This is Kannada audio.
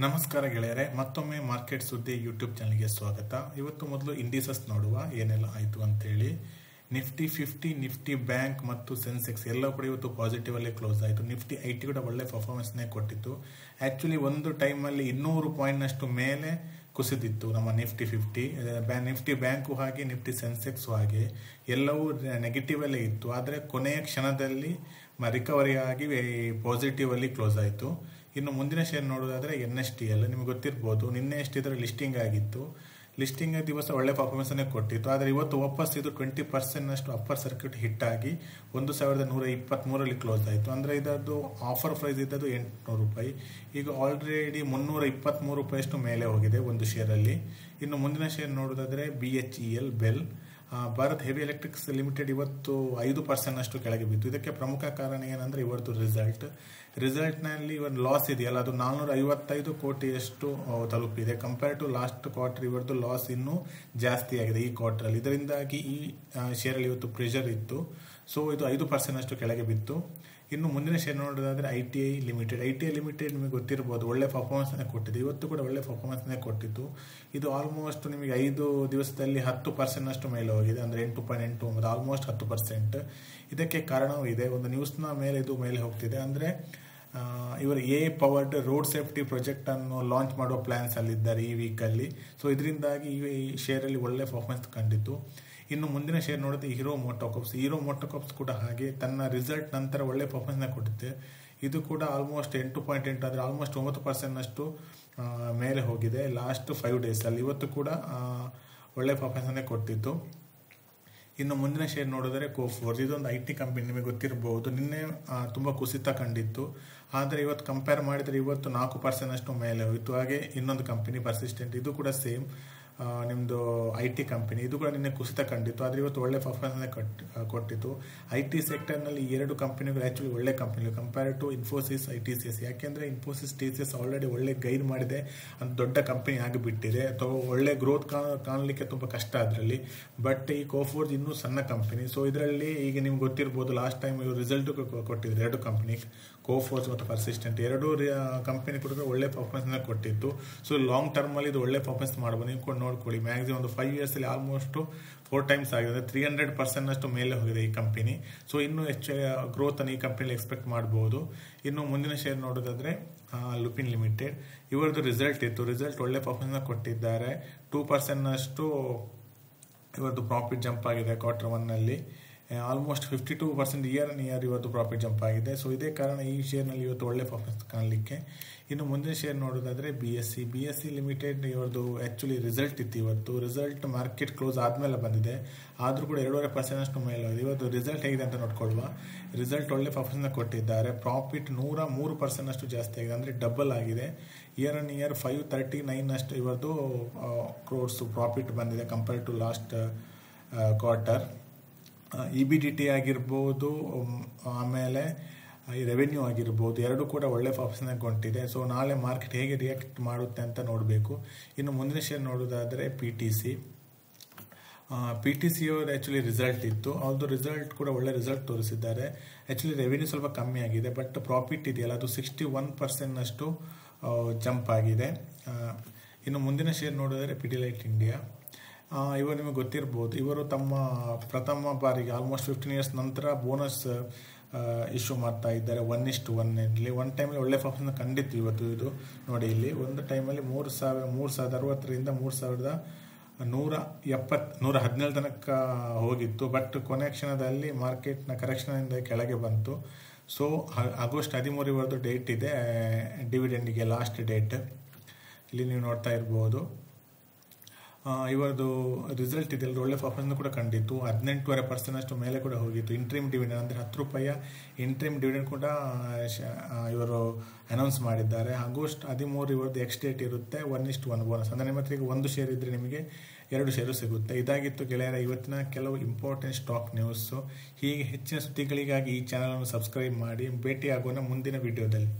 ನಮಸ್ಕಾರ ಗೆಳೆಯರೆ, ಮತ್ತೊಮ್ಮೆ ಮಾರ್ಕೆಟ್ ಸುದ್ದಿ ಯೂಟ್ಯೂಬ್ ಚಾನಲ್ಗೆ ಸ್ವಾಗತ. ಇವತ್ತು ಮೊದಲು ಇಂಡಿಸಸ್ ನೋಡುವ ಏನೆಲ್ಲ ಆಯಿತು ಅಂತೇಳಿ. ನಿಫ್ಟಿ 50, ನಿಫ್ಟಿ ಬ್ಯಾಂಕ್ ಮತ್ತು ಸೆನ್ಸೆಕ್ಸ್ ಎಲ್ಲ ಕೂಡ ಇವತ್ತು ಪಾಸಿಟಿವ್ ಅಲ್ಲೇ ಕ್ಲೋಸ್ ಆಯಿತು. ನಿಫ್ಟಿ ಐಟಿ ಕೂಡ ಒಳ್ಳೆ ಪರ್ಫಾರ್ಮೆನ್ಸ್ನೇ ಕೊಟ್ಟಿತ್ತು. ಆ್ಯಕ್ಚುಲಿ ಒಂದು ಟೈಮಲ್ಲಿ 200 ಪಾಯಿಂಟ್ನಷ್ಟು ಮೇಲೆ ಕುಸಿದಿತ್ತು ನಮ್ಮ ನಿಫ್ಟಿ 50. ನಿಫ್ಟಿ ಬ್ಯಾಂಕು ಹಾಗೆ ನಿಫ್ಟಿ ಸೆನ್ಸೆಕ್ಸು ಹಾಗೆ ಎಲ್ಲವೂ ನೆಗೆಟಿವ್ ಅಲ್ಲೇ ಇತ್ತು. ಆದರೆ ಕೊನೆಯ ಕ್ಷಣದಲ್ಲಿ ರಿಕವರಿ ಆಗಿ ಪಾಸಿಟಿವ್ ಅಲ್ಲಿ ಕ್ಲೋಸ್ ಆಯಿತು. ಇನ್ನು ಮುಂದಿನ ಶೇರ್ ನೋಡೋದಾದ್ರೆ NSTL, ನಿಮಗೆ ಗೊತ್ತಿರ್ಬೋದು, ನಿನ್ನೆ ಇದರ ಲಿಸ್ಟಿಂಗ್ ಆಗಿತ್ತು. ಲಿಸ್ಟಿಂಗ್ ದಿವಸ ಒಳ್ಳೆ ಪರ್ಫಾರ್ಮೆನ್ಸ್ ಅನ್ನೇ ಕೊಟ್ಟಿತ್ತು. ಆದರೆ ಇವತ್ತು ವಾಪಸ್ ಇದು 20% ಅಪ್ಪರ್ ಸರ್ಕ್ಯೂಟ್ ಹಿಟ್ ಆಗಿ 1123 ಕ್ಲೋಸ್ ಆಯಿತು. ಅಂದರೆ ಇದರದ್ದು ಆಫರ್ ಪ್ರೈಸ್ ಇದ್ದದ್ದು 800 ರೂಪಾಯಿ. ಈಗ ಆಲ್ರೆಡಿ 323 ರೂಪಾಯಿಯಷ್ಟು ಮೇಲೆ ಹೋಗಿದೆ ಒಂದು ಶೇರಲ್ಲಿ. ಇನ್ನು ಮುಂದಿನ ಶೇರ್ ನೋಡೋದಾದ್ರೆ BHEL bell, Bharat heavy electrics limited ಇವತ್ತು 5% ಕೆಳಗೆ ಬಿತ್ತು. ಇದಕ್ಕೆ ಪ್ರಮುಖ ಕಾರಣ ಏನಂದ್ರೆ ಇವತ್ತು ರಿಸಲ್ಟ್ನಲ್ಲಿ ಇವತ್ತು ಲಾಸ್ ಇದೆಯಲ್ಲ, ಅದು 455 ಕೋಟಿಯಷ್ಟು ತಲುಪಿದೆ. ಕಂಪೇರ್ ಟು ಲಾಸ್ಟ್ ಕ್ವಾರ್ಟರ್ ಇವತ್ತು ಲಾಸ್ ಇನ್ನೂ ಜಾಸ್ತಿ ಆಗಿದೆ ಈ ಕ್ವಾರ್ಟರ್. ಇದರಿಂದಾಗಿ ಈ ಶೇರಲ್ಲಿ ಇವತ್ತು ಪ್ರೆಷರ್ ಇತ್ತು. ಸೊ ಇದು 5% ಕೆಳಗೆ ಬಿತ್ತು. ಇನ್ನು ಮುಂದಿನ ಶೇರ್ ನೋಡೋದಾದ್ರೆ ITI ಲಿಮಿಟೆಡ್ ನಿಮಗೆ ಗೊತ್ತಿರಬಹುದು, ಒಳ್ಳೆ ಪರ್ಫಾರ್ಮೆನ್ಸ್ ಕೊಟ್ಟಿದೆ. ಇವತ್ತು ಕೂಡ ಒಳ್ಳೆ ಪರ್ಫಾರ್ಮೆನ್ಸ್ ಕೊಟ್ಟಿತ್ತು. ಇದು ಆಲ್ಮೋಸ್ಟ್ ನಿಮಗೆ 5 ದಿವಸದಲ್ಲಿ 10% ಮೇಲೆ ಹೋಗಿದೆ. ಅಂದ್ರೆ 8.89, ಆಲ್ಮೋಸ್ಟ್ 10%. ಇದಕ್ಕೆ ಕಾರಣವೂ ಇದೆ. ಒಂದು ನ್ಯೂಸ್ನ ಮೇಲೆ ಇದು ಮೇಲೆ ಹೋಗ್ತಿದೆ. ಅಂದ್ರೆ ಇವರು AI powered road safety project ಅನ್ನು ಲಾಂಚ್ ಮಾಡುವ ಪ್ಲಾನ್ಸ್ ಅಲ್ಲಿದ್ದಾರೆ ಈ ವೀಕಲ್ಲಿ. ಸೊ ಇದರಿಂದಾಗಿ ಈ ಶೇರಲ್ಲಿ ಒಳ್ಳೆ ಪರ್ಫಾರ್ಮೆನ್ಸ್ ಕಂಡಿತ್ತು. ಇನ್ನು ಮುಂದಿನ ಶೇರ್ ನೋಡಿದ್ರೆ ಹೀರೋ ಮೋಟೋಕಾರ್ಪ್ಸ್ ಕೂಡ ಹಾಗೆ ತನ್ನ ರಿಸಲ್ಟ್ ನಂತರ ಒಳ್ಳೆ ಪರ್ಫಾರ್ಮೆನ್ಸ್ ಕೊಟ್ಟಿದೆ. ಇದು ಕೂಡ ಆಲ್ಮೋಸ್ಟ್ 8.8 ಆದರೆ ಆಲ್ಮೋಸ್ಟ್ 9% ಮೇಲೆ ಹೋಗಿದೆ ಲಾಸ್ಟ್ 5 ಡೇಸ್ ಅಲ್ಲಿ. ಇವತ್ತು ಕೂಡ ಒಳ್ಳೆ ಪರ್ಫಾರ್ಮೆನ್ಸ್ ಕೊಟ್ಟಿತ್ತು. ಇನ್ನು ಮುಂದಿನ ಶೇರ್ ನೋಡಿದ್ರೆ ಕೋಫೋರ್ಜ್, ಇದೊಂದು IT ಕಂಪನಿ, ನಿಮಗೆ ಗೊತ್ತಿರಬಹುದು. ನಿನ್ನೆ ತುಂಬಾ ಕುಸಿತ ಕಂಡಿತ್ತು. ಆದರೆ ಇವತ್ತು ಕಂಪೇರ್ ಮಾಡಿದರೆ ಇವತ್ತು 4% ಮೇಲೆ ಹೋಯಿತು. ಹಾಗೆ ಇನ್ನೊಂದು ಕಂಪನಿ ಪರ್ಸಿಸ್ಟೆಂಟ್, ಇದು ಕೂಡ ಸೇಮ್ ನಿಮ್ದು IT ಕಂಪನಿ, ಇದು ಕೂಡ ನಿನ್ನೆ ಕುಸಿತ ಕಂಡಿತ್ತು. ಆದರೆ ಇವತ್ತು ಒಳ್ಳೆ ಪರ್ಫಾರ್ಮೆನ್ಸ್ ಕೊಟ್ಟಿತ್ತು. IT ಸೆಕ್ಟರ್ನಲ್ಲಿ 2 ಕಂಪನಿಗಳು ಆಕ್ಚುಲಿ ಒಳ್ಳೆ ಕಂಪನಿಗಳು ಕಂಪೇರ್ ಟು ಇನ್ಫೋಸಿಸ್ TCS. ಯಾಕೆಂದ್ರೆ ಇನ್ಫೋಸಿಸ್ TCS ಆಲ್ರೆಡಿ ಒಳ್ಳೆ ಗೈಡ್ ಮಾಡಿದೆ, ಅಂತ ದೊಡ್ಡ ಕಂಪನಿ ಆಗಿಬಿಟ್ಟಿದೆ. ಅಥವಾ ಒಳ್ಳೆ ಗ್ರೋತ್ ಕಾಣಲಿಕ್ಕೆ ತುಂಬಾ ಕಷ್ಟ ಅದರಲ್ಲಿ. ಬಟ್ ಈ ಕೋಫೋರ್ಜ್ ಇನ್ನೂ ಸಣ್ಣ ಕಂಪನಿ. ಸೊ ಇದರಲ್ಲಿ ಈಗ ನಿಮ್ಗೆ ಗೊತ್ತಿರಬಹುದು, ಲಾಸ್ಟ್ ಟೈಮ್ ಇವರು ರಿಸಲ್ಟ್ ಕೊಟ್ಟಿದ್ರು 2 ಕಂಪನಿ, ಕೋಫೋರ್ಜ್ ಮತ್ತು ಪರ್ಸಿಸ್ಟೆಂಟ್. 2 ಕಂಪನಿ ಕೂಡ ಒಳ್ಳೆ ಪರ್ಫಾರ್ಮೆನ್ಸ್ ಕೊಟ್ಟಿತ್ತು. ಸೊ ಲಾಂಗ್ ಟರ್ಮ್ ಅಲ್ಲಿ ಇದು ಒಳ್ಳೆ ಪರ್ಫಾರ್ಮೆನ್ಸ್ ಮಾಡಬಹುದು. ನೀವು ನೋಡ್ಕೊಳ್ಳಿ, ಮ್ಯಾಕ್ಸಿಮಮ್ ಒಂದು 5 years ಅಲ್ಲಿ ಆಲ್ಮೋಸ್ಟ್ 4 times ಆಗಿದೆ. 300% ಮೇಲೆ ಹೋಗಿದೆ ಈ ಕಂಪನಿ. ಸೊ ಇನ್ನು ಹೆಚ್ಚು ಗ್ರೋತ್ ಅನ್ನು ಈ ಕಂಪನಿ ಎಕ್ಸ್ಪೆಕ್ಟ್ ಮಾಡಬಹುದು. ಇನ್ನು ಮುಂದಿನ ಶೇರ್ ನೋಡೋದಾದ್ರೆ ಲುಪಿನ್ ಲಿಮಿಟೆಡ್, ಇವರದ್ದು ರಿಸಲ್ಟ್ ಒಳ್ಳೆ ಪರ್ಫಾರ್ಮೆನ್ಸ್ ಕೊಟ್ಟಿದ್ದಾರೆ. 2% ಇವತ್ತು ಪ್ರಾಫಿಟ್ ಜಂಪ್ ಆಗಿದೆ Q1 ನಲ್ಲಿ. ಆಲ್ಮೋಸ್ಟ್ 52% ಇಯರ್ ಇವತ್ತು ಪ್ರಾಫಿಟ್ ಜಂಪ್ ಆಗಿದೆ. ಸೊ ಇದೇ ಕಾರಣ ಈ ಶೇರ್ನಲ್ಲಿ ಇವತ್ತು ಒಳ್ಳೆ ಪರ್ಫಾರ್ಮೆನ್ಸ್ ಕಾಣಲಿಕ್ಕೆ. ಇನ್ನು ಮುಂದಿನ ಶೇರ್ ನೋಡೋದಾದ್ರೆ BSE ಲಿಮಿಟೆಡ್, ಇವರದ್ದು ಆಕ್ಚುಲಿ ರಿಸಲ್ಟ್ ಇತ್ತು ಇವತ್ತು. ರಿಸಲ್ಟ್ ಮಾರ್ಕೆಟ್ ಕ್ಲೋಸ್ ಆದ್ಮೇಲೆ ಬಂದಿದೆ, ಆದ್ರೂ ಕೂಡ 2.5% ಮೇಲೆ ಹೋಗಿದೆ. ಇವತ್ತು ರಿಸಲ್ಟ್ ಹೇಗಿದೆ ಅಂತ ನೋಡ್ಕೊಳ್ಳುವ. ರಿಸಲ್ಟ್ ಒಳ್ಳೆ ಪರ್ಫಾರ್ಮೆನ್ಸ್ ಕೊಟ್ಟಿದ್ದಾರೆ. ಪ್ರಾಫಿಟ್ 103% ಜಾಸ್ತಿ ಆಗಿದೆ, ಅಂದ್ರೆ ಡಬಲ್ ಆಗಿದೆ. ಇಯರ್ 539 ಅಷ್ಟು ಇವತ್ತು ಕ್ರೋರ್ಸ್ ಪ್ರಾಫಿಟ್ ಬಂದಿದೆ compare to last quarter. EBDT ಆಗಿರ್ಬೋದು, ಆಮೇಲೆ ರೆವೆನ್ಯೂ ಆಗಿರ್ಬೋದು, 2 ಕೂಡ ಒಳ್ಳೆ ಪರ್ಫಾರ್ಮೆನ್ಸ್ ಗೊಂಟಿದೆ. ಸೊ ನಾಳೆ ಮಾರ್ಕೆಟ್ ಹೇಗೆ ರಿಯಾಕ್ಟ್ ಮಾಡುತ್ತೆ ಅಂತ ನೋಡಬೇಕು. ಇನ್ನು ಮುಂದಿನ ಶೇರ್ ನೋಡೋದಾದ್ರೆ PTC ಅವರು ಆಕ್ಚುಲಿ ರಿಸಲ್ಟ್ ಇತ್ತು. ಅವ್ರದ್ದು ರಿಸಲ್ಟ್ ಕೂಡ ಒಳ್ಳೆ ರಿಸಲ್ಟ್ ತೋರಿಸಿದ್ದಾರೆ. ಆಕ್ಚುಲಿ ರೆವೆನ್ಯೂ ಸ್ವಲ್ಪ ಕಮ್ಮಿ ಆಗಿದೆ, ಬಟ್ ಪ್ರಾಫಿಟ್ ಇದೆಯಲ್ಲ ಅದು 61% ಅಷ್ಟು ಜಂಪ್ ಆಗಿದೆ. ಇನ್ನು ಮುಂದಿನ ಶೇರ್ ನೋಡಿದರೆ ಪಿಡಿಲೈಟ್ ಇಂಡಿಯಾ, ಇವರು ನಿಮಗೆ ಗೊತ್ತಿರಬಹುದು, ಇವರು ತಮ್ಮ ಪ್ರಥಮ ಬಾರಿಗೆ ಆಲ್ಮೋಸ್ಟ್ 15 years ನಂತರ ಬೋನಸ್ ಇಶ್ಯೂ ಮಾಡ್ತಾ ಇದ್ದಾರೆ 1:1. ಒಂದು ಟೈಮಲ್ಲಿ ಒಳ್ಳೆ ಪರ್ಫಾರ್ಮೆನ್ಸ್ ಕಂಡಿತ್ತು ಇವತ್ತು. ಇದು ನೋಡಿ, ಇಲ್ಲಿ ಒಂದು ಟೈಮಲ್ಲಿ 3,060ರಿಂದ 3,117 ತನಕ ಹೋಗಿತ್ತು. ಬಟ್ ಕೊನೆ ಕ್ಷಣದಲ್ಲಿ ಮಾರ್ಕೆಟ್ನ ಕರೆಕ್ಷನ್ ಇಂದ ಕೆಳಗೆ ಬಂತು. ಸೊ ಆಗಸ್ಟ್ 13 ಇವರದ್ದು ಡೇಟ್ ಇದೆ ಡಿವಿಡೆಂಡ್ಗೆ, ಲಾಸ್ಟ್ ಡೇಟ್. ಇಲ್ಲಿ ನೀವು ನೋಡ್ತಾ ಇರಬಹುದು. ಇವರದು ರಿಸಲ್ಟ್ ಇದೆಲ್ಲ ಒಳ್ಳೆ ಪರ್ಫಾರ್ಮೆನ್ಸ್ ಕೂಡ ಕಂಡಿತ್ತು. 18.5% ಮೇಲೆ ಕೂಡ ಹೋಗಿತ್ತು. ಇಂಟ್ರಿಮ್ ಡಿವಿಡೆಂಡ್ ಅಂದ್ರೆ 10 ರೂಪಾಯಿಯ ಇಂಟ್ರಿಮ್ ಡಿವಿಡೆಂಡ್ ಕೂಡ ಇವರು ಅನೌನ್ಸ್ ಮಾಡಿದ್ದಾರೆ. ಆಗಸ್ಟ್ 13 ಇವರದ್ದು ಎಕ್ಸ್ ಡೇಟ್ ಇರುತ್ತೆ. 1:1 ಬೋನಸ್, ಅಂದ್ರೆ ನಿಮ್ಮ ಹತ್ರ ಈಗ 1 ಶೇರ್ ಇದ್ರೆ ನಿಮಗೆ 2 ಶೇರು ಸಿಗುತ್ತೆ. ಇದಾಗಿತ್ತು ಗೆಳೆಯರ ಇವತ್ತಿನ ಕೆಲವು ಇಂಪಾರ್ಟೆಂಟ್ ಸ್ಟಾಕ್ ನ್ಯೂಸ್. ಹೀಗೆ ಹೆಚ್ಚಿನ ಸುದ್ದಿಗಳಿಗಾಗಿ ಈ ಚಾನಲ್ ಅನ್ನು ಸಬ್ಸ್ಕ್ರೈಬ್ ಮಾಡಿ. ಭೇಟಿ ಆಗೋಣ ಮುಂದಿನ ವಿಡಿಯೋದಲ್ಲಿ.